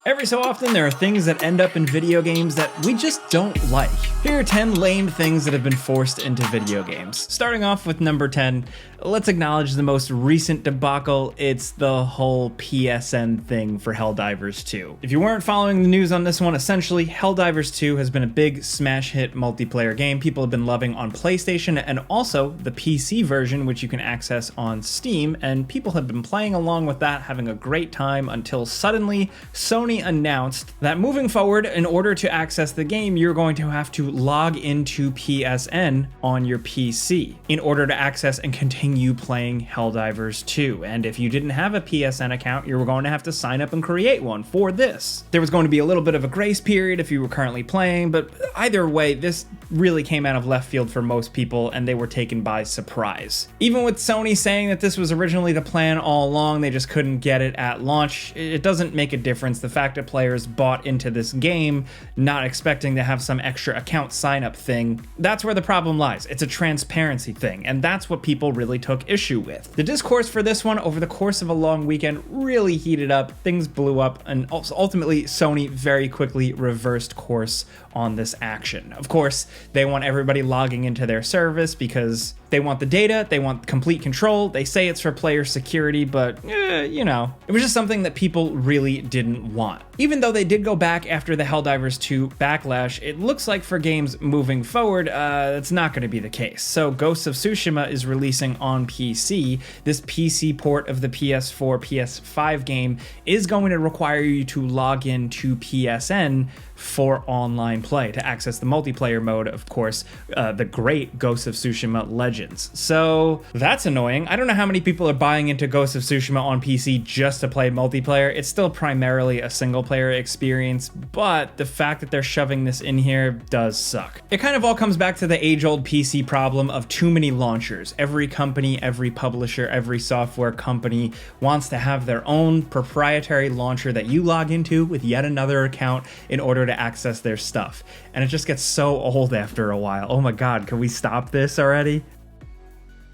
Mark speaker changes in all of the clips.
Speaker 1: Every so often, there are things that end up in video games that we just don't like. Here are 10 lame things that have been forced into video games. Starting off with number 10, let's acknowledge the most recent debacle. It's the whole PSN thing for Helldivers 2. If you weren't following the news on this one, essentially, Helldivers 2 has been a big smash hit multiplayer game people have been loving on PlayStation and also the PC version, which you can access on Steam, and people have been playing along with that, having a great time until suddenly Sony announced that moving forward, in order to access the game, you're going to have to log into PSN on your PC in order to access and continue playing Helldivers 2. And if you didn't have a PSN account, you were going to have to sign up and create one for this. There was going to be a little bit of a grace period if you were currently playing, but either way, this really came out of left field for most people and they were taken by surprise. Even with Sony saying that this was originally the plan all along, they just couldn't get it at launch, it doesn't make a difference. The fact that players bought into this game not expecting to have some extra account sign up thing, that's where the problem lies. It's a transparency thing, and that's what people really took issue with. The discourse for this one over the course of a long weekend really heated up, things blew up, and ultimately Sony very quickly reversed course on this action. Of course, they want everybody logging into their service because they want the data, they want complete control, they say it's for player security, but you know, it was just something that people really didn't want. Even though they did go back after the Helldivers 2 backlash, it looks like for games moving forward, that's not going to be the case. So Ghost of Tsushima is releasing on PC. This PC port of the PS4, PS5 game is going to require you to log in to PSN for online play to access the multiplayer mode, of course, the great Ghost of Tsushima Legends. So that's annoying. I don't know how many people are buying into Ghost of Tsushima on PC just to play multiplayer. It's still primarily a single player experience, but the fact that they're shoving this in here does suck. It kind of all comes back to the age-old PC problem of too many launchers. Every company, every publisher, every software company wants to have their own proprietary launcher that you log into with yet another account in order to access their stuff. And it just gets so old after a while. Oh my god, can we stop this already?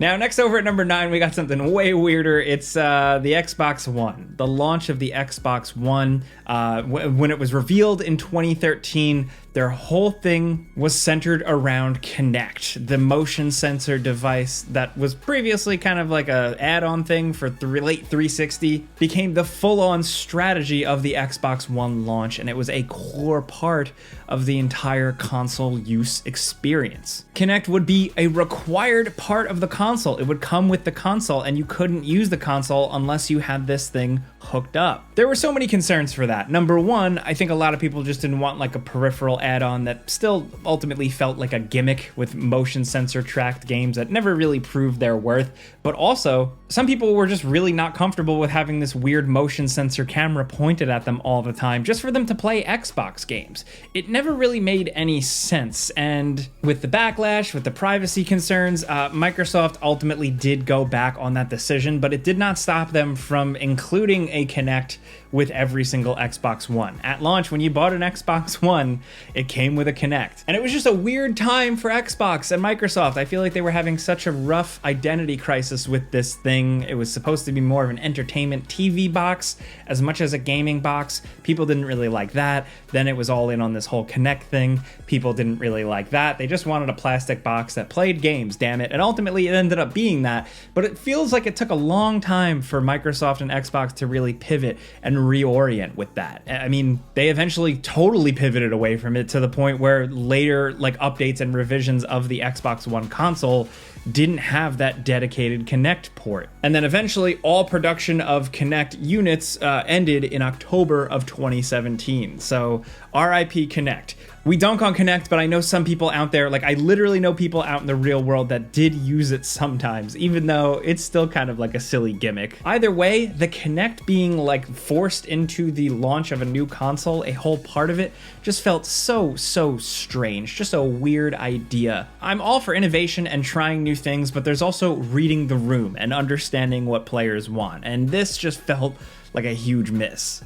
Speaker 1: Now, next over at number 9, we got something way weirder. It's the Xbox One. The launch of the Xbox One, when it was revealed in 2013, their whole thing was centered around Kinect, the motion sensor device that was previously kind of like a add-on thing for late 360, became the full-on strategy of the Xbox One launch, and it was a core part of the entire console use experience. Kinect would be a required part of the console. It would come with the console, and you couldn't use the console unless you had this thing hooked up. There were so many concerns for that. Number one, I think a lot of people just didn't want like a peripheral add-on that still ultimately felt like a gimmick with motion sensor tracked games that never really proved their worth. But also, some people were just really not comfortable with having this weird motion sensor camera pointed at them all the time just for them to play Xbox games. It never really made any sense. And with the backlash, with the privacy concerns, Microsoft ultimately did go back on that decision, but it did not stop them from including a Kinect with every single Xbox One. At launch, when you bought an Xbox One, it came with a Kinect. And it was just a weird time for Xbox and Microsoft. I feel like they were having such a rough identity crisis with this thing. It was supposed to be more of an entertainment TV box as much as a gaming box. People didn't really like that. Then it was all in on this whole Kinect thing. People didn't really like that. They just wanted a plastic box that played games, damn it. And ultimately it ended up being that. But it feels like it took a long time for Microsoft and Xbox to really pivot and reorient with that. I mean, they eventually totally pivoted away from it to the point where later like updates and revisions of the Xbox One console didn't have that dedicated Kinect port. And then eventually all production of Kinect units ended in October of 2017. So RIP Kinect. We dunk on Kinect, but I know some people out there, like I literally know people out in the real world that did use it sometimes, even though it's still kind of like a silly gimmick. Either way, the Kinect being like forced into the launch of a new console, a whole part of it, just felt so strange, just a weird idea. I'm all for innovation and trying new things, but there's also reading the room and understanding what players want, and this just felt like a huge miss.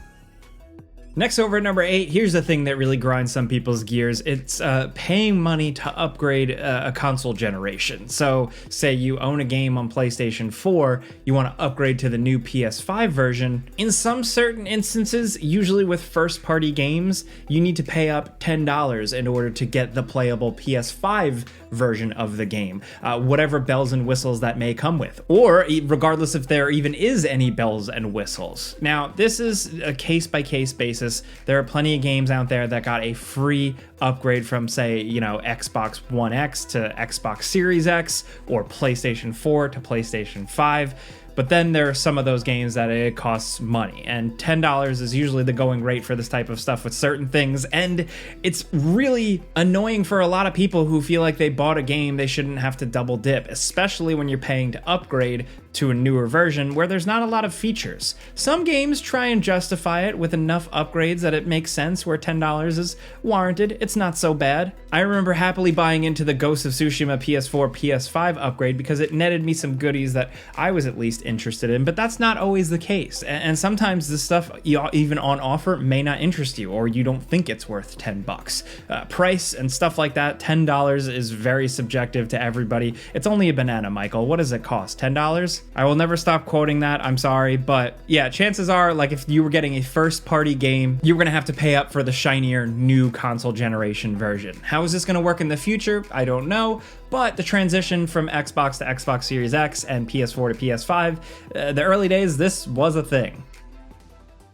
Speaker 1: Next, over at number 8, here's the thing that really grinds some people's gears. It's paying money to upgrade a console generation. So say you own a game on PlayStation 4, you want to upgrade to the new PS5 version. In some certain instances, usually with first-party games, you need to pay up $10 in order to get the playable PS5 version of the game, whatever bells and whistles that may come with, or regardless if there even is any bells and whistles. Now, this is a case-by-case basis. There are plenty of games out there that got a free upgrade from, say, Xbox One X to Xbox Series X, or PlayStation 4 to PlayStation 5. But then there are some of those games that it costs money, and $10 is usually the going rate for this type of stuff with certain things, and it's really annoying for a lot of people who feel like they bought a game they shouldn't have to double dip, especially when you're paying to upgrade to a newer version where there's not a lot of features. Some games try and justify it with enough upgrades that it makes sense, where $10 is warranted. It's not so bad. I remember happily buying into the Ghost of Tsushima PS4, PS5 upgrade because it netted me some goodies that I was at least interested in, but that's not always the case. And sometimes the stuff even on offer may not interest you, or you don't think it's worth $10. Price and stuff like that, $10 is very subjective to everybody. It's only a banana, Michael. What does it cost? $10? I will never stop quoting that, I'm sorry, but yeah, chances are, like, if you were getting a first-party game, you were gonna have to pay up for the shinier new console generation version. How is this gonna work in the future? I don't know, but the transition from Xbox to Xbox Series X and PS4 to PS5, the early days, this was a thing.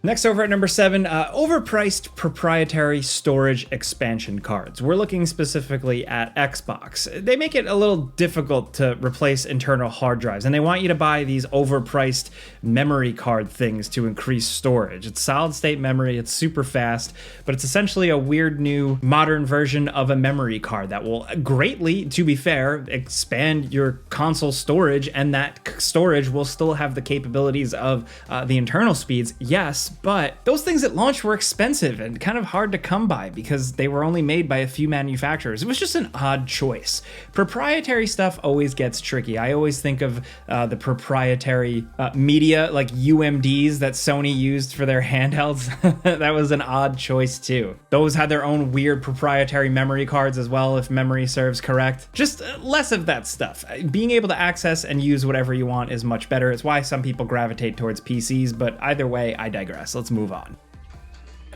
Speaker 1: Next, over at number 7, overpriced proprietary storage expansion cards. We're looking specifically at Xbox. They make it a little difficult to replace internal hard drives, and they want you to buy these overpriced memory card things to increase storage. It's solid state memory, it's super fast, but it's essentially a weird new modern version of a memory card that will greatly, to be fair, expand your console storage, and that storage will still have the capabilities of the internal speeds, yes, but those things at launch were expensive and kind of hard to come by because they were only made by a few manufacturers. It was just an odd choice. Proprietary stuff always gets tricky. I always think of the proprietary media, like UMDs that Sony used for their handhelds. That was an odd choice too. Those had their own weird proprietary memory cards as well, if memory serves correct. Just less of that stuff. Being able to access and use whatever you want is much better. It's why some people gravitate towards PCs, but either way, I digress. Let's move on.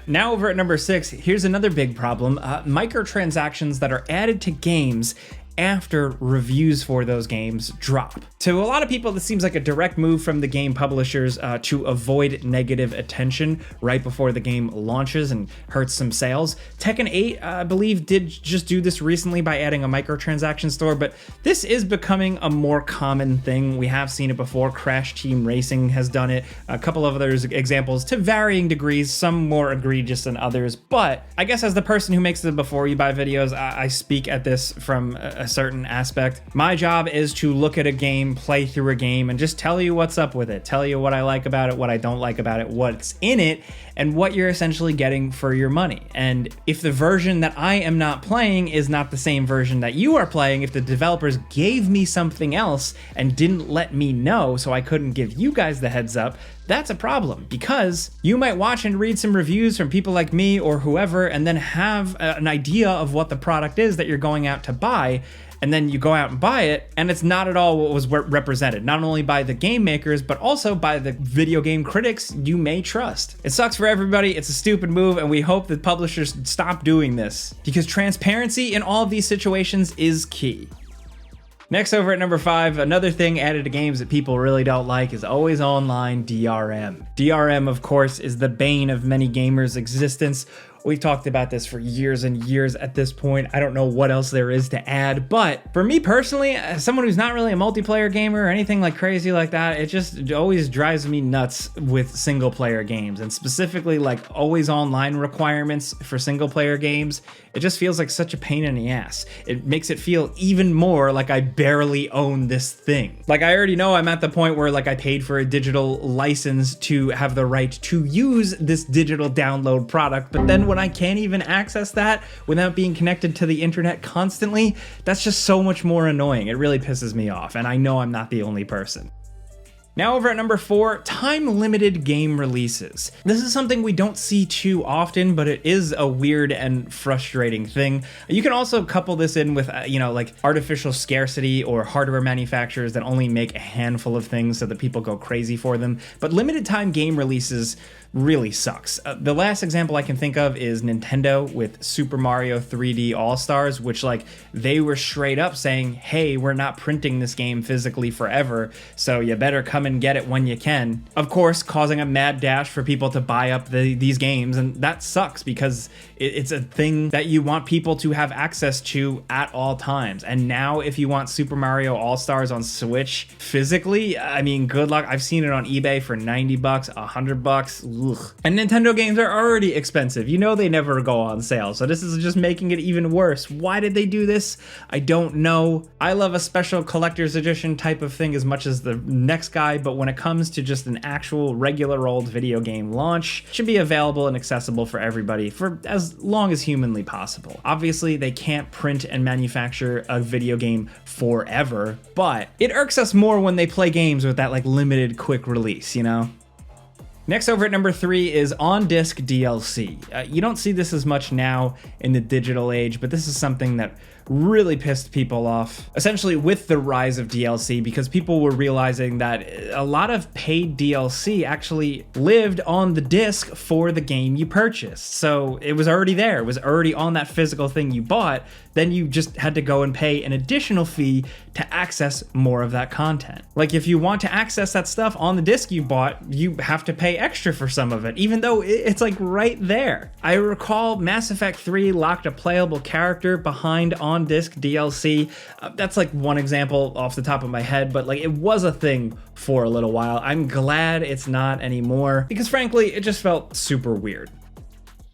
Speaker 1: Now, over at number 6, here's another big problem. Microtransactions that are added to games after reviews for those games drop. To a lot of people, this seems like a direct move from the game publishers to avoid negative attention right before the game launches and hurts some sales. Tekken 8, I believe, did just do this recently by adding a microtransaction store, but this is becoming a more common thing. We have seen it before. Crash Team Racing has done it. A couple of other examples to varying degrees, some more egregious than others, but I guess as the person who makes the before you buy videos, I speak at this from a certain aspect. My job is to look at a game, play through a game, and just tell you what's up with it, tell you what I like about it, what I don't like about it, what's in it, and what you're essentially getting for your money. And if the version that I am not playing is not the same version that you are playing, if the developers gave me something else and didn't let me know so I couldn't give you guys the heads up, that's a problem, because you might watch and read some reviews from people like me or whoever and then have an idea of what the product is that you're going out to buy, and then you go out and buy it, and it's not at all what was represented, not only by the game makers, but also by the video game critics you may trust. It sucks for everybody, it's a stupid move, and we hope that publishers stop doing this, because transparency in all of these situations is key. Next, over at number 5, another thing added to games that people really don't like is always online DRM. DRM, of course, is the bane of many gamers' existence. We've talked about this for years and years at this point. I don't know what else there is to add, but for me personally, as someone who's not really a multiplayer gamer or anything like crazy like that, it just always drives me nuts with single player games, and specifically like always online requirements for single player games. It just feels like such a pain in the ass. It makes it feel even more like I barely own this thing. Like, I already know I'm at the point where like I paid for a digital license to have the right to use this digital download product, but then when I can't even access that without being connected to the internet constantly, that's just so much more annoying. It really pisses me off, and I know I'm not the only person. Now over at number 4, time-limited game releases. This is something we don't see too often, but it is a weird and frustrating thing. You can also couple this in with, like artificial scarcity or hardware manufacturers that only make a handful of things so that people go crazy for them. But limited time game releases really sucks. The last example I can think of is Nintendo with Super Mario 3D All-Stars, which they were straight up saying, hey, we're not printing this game physically forever, so you better come and get it when you can. Of course, causing a mad dash for people to buy up these games, and that sucks because it's a thing that you want people to have access to at all times. And now if you want Super Mario All-Stars on Switch physically, I mean, good luck. I've seen it on eBay for $90, $100. Ugh. And Nintendo games are already expensive. You know they never go on sale, so this is just making it even worse. Why did they do this? I don't know. I love a special collector's edition type of thing as much as the next guy, but when it comes to just an actual regular old video game launch, it should be available and accessible for everybody for as long as humanly possible. Obviously, they can't print and manufacture a video game forever, but it irks us more when they play games with that limited quick release, you know? Next over at number 3 is on-disc DLC. You don't see this as much now in the digital age, but this is something that really pissed people off, essentially with the rise of DLC, because people were realizing that a lot of paid DLC actually lived on the disc for the game you purchased. So it was already there, it was already on that physical thing you bought, then you just had to go and pay an additional fee to access more of that content. Like if you want to access that stuff on the disc you bought, you have to pay extra for some of it, even though it's right there. I recall Mass Effect 3 locked a playable character behind on-disc DLC. That's one example off the top of my head, but it was a thing for a little while. I'm glad it's not anymore because frankly, it just felt super weird.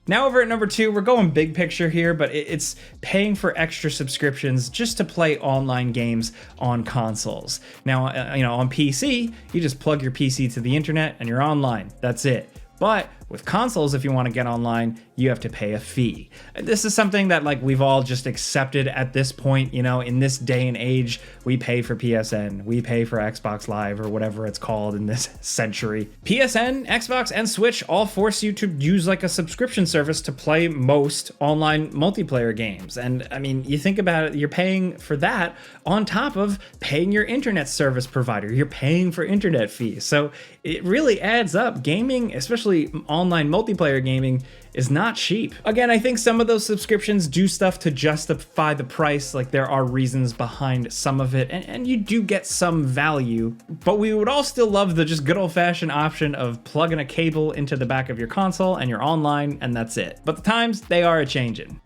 Speaker 1: Now over at number 2, we're going big picture here, but it's paying for extra subscriptions just to play online games on consoles. Now, on PC, you just plug your PC to the internet and you're online. That's it. But with consoles, if you want to get online, you have to pay a fee. This is something that we've all just accepted at this point, in this day and age. We pay for PSN, we pay for Xbox Live or whatever it's called in this century. PSN, Xbox, and Switch all force you to use a subscription service to play most online multiplayer games. And I mean, you think about it, you're paying for that on top of paying your internet service provider. You're paying for internet fees. So it really adds up. Gaming, especially online multiplayer gaming, is not cheap. Again, I think some of those subscriptions do stuff to justify the price, there are reasons behind some of it, and you do get some value, but we would all still love the just good old-fashioned option of plugging a cable into the back of your console and you're online and that's it. But the times, they are a-changin'.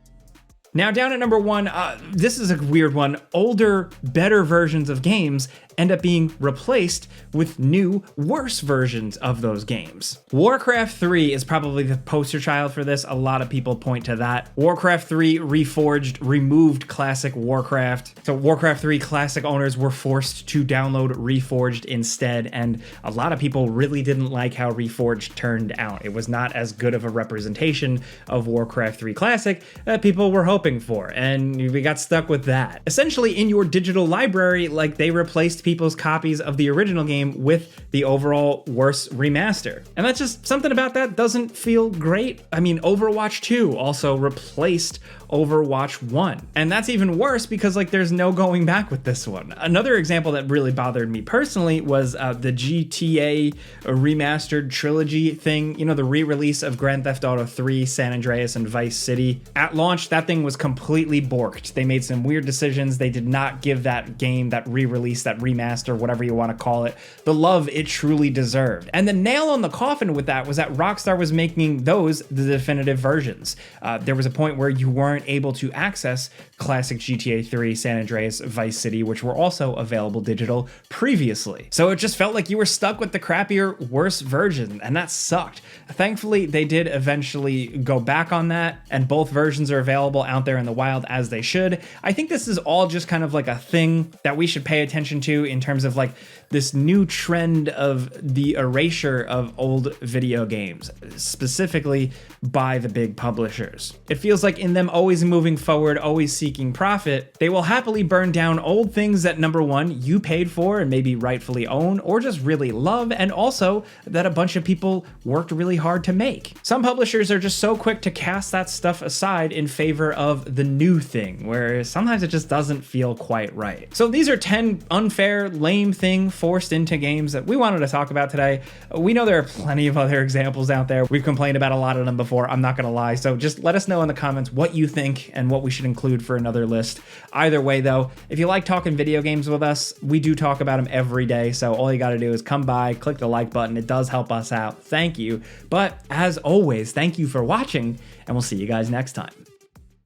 Speaker 1: Now down at number 1, this is a weird one. Older, better versions of games end up being replaced with new, worse versions of those games. Warcraft 3 is probably the poster child for this. A lot of people point to that. Warcraft 3 Reforged removed classic Warcraft. So Warcraft 3 classic owners were forced to download Reforged instead, and a lot of people really didn't like how Reforged turned out. It was not as good of a representation of Warcraft 3 Classic that people were hoping for, and we got stuck with that. Essentially, in your digital library, they replaced people's copies of the original game with the overall worse remaster. And that's just something about that doesn't feel great. I mean, Overwatch 2 also replaced Overwatch 1. And that's even worse because there's no going back with this one. Another example that really bothered me personally was the GTA remastered trilogy thing, the re-release of Grand Theft Auto 3, San Andreas, and Vice City. At launch, that thing was completely borked. They made some weird decisions. They did not give that game, that re-release, that remaster, whatever you want to call it, the love it truly deserved. And the nail on the coffin with that was that Rockstar was making those the definitive versions. There was a point where you weren't able to access classic GTA 3, San Andreas, Vice City, which were also available digital previously. So it just felt like you were stuck with the crappier, worse version, and that sucked. Thankfully, they did eventually go back on that, and both versions are available out out there in the wild as they should. I think this is all just kind of like a thing that we should pay attention to in terms of like this new trend of the erasure of old video games, specifically by the big publishers. It feels like in them always moving forward, always seeking profit, they will happily burn down old things that, number one, you paid for and maybe rightfully own or just really love, and also that a bunch of people worked really hard to make. Some publishers are just so quick to cast that stuff aside in favor of the new thing, where sometimes it just doesn't feel quite right. So these are 10 unfair, lame things forced into games that we wanted to talk about today. We know there are plenty of other examples out there. We've complained about a lot of them before, I'm not gonna lie. So just let us know in the comments what you think and what we should include for another list. Either way though, if you like talking video games with us, we do talk about them every day. So all you gotta do is come by, click the like button. It does help us out. Thank you. But as always, thank you for watching, and we'll see you guys next time.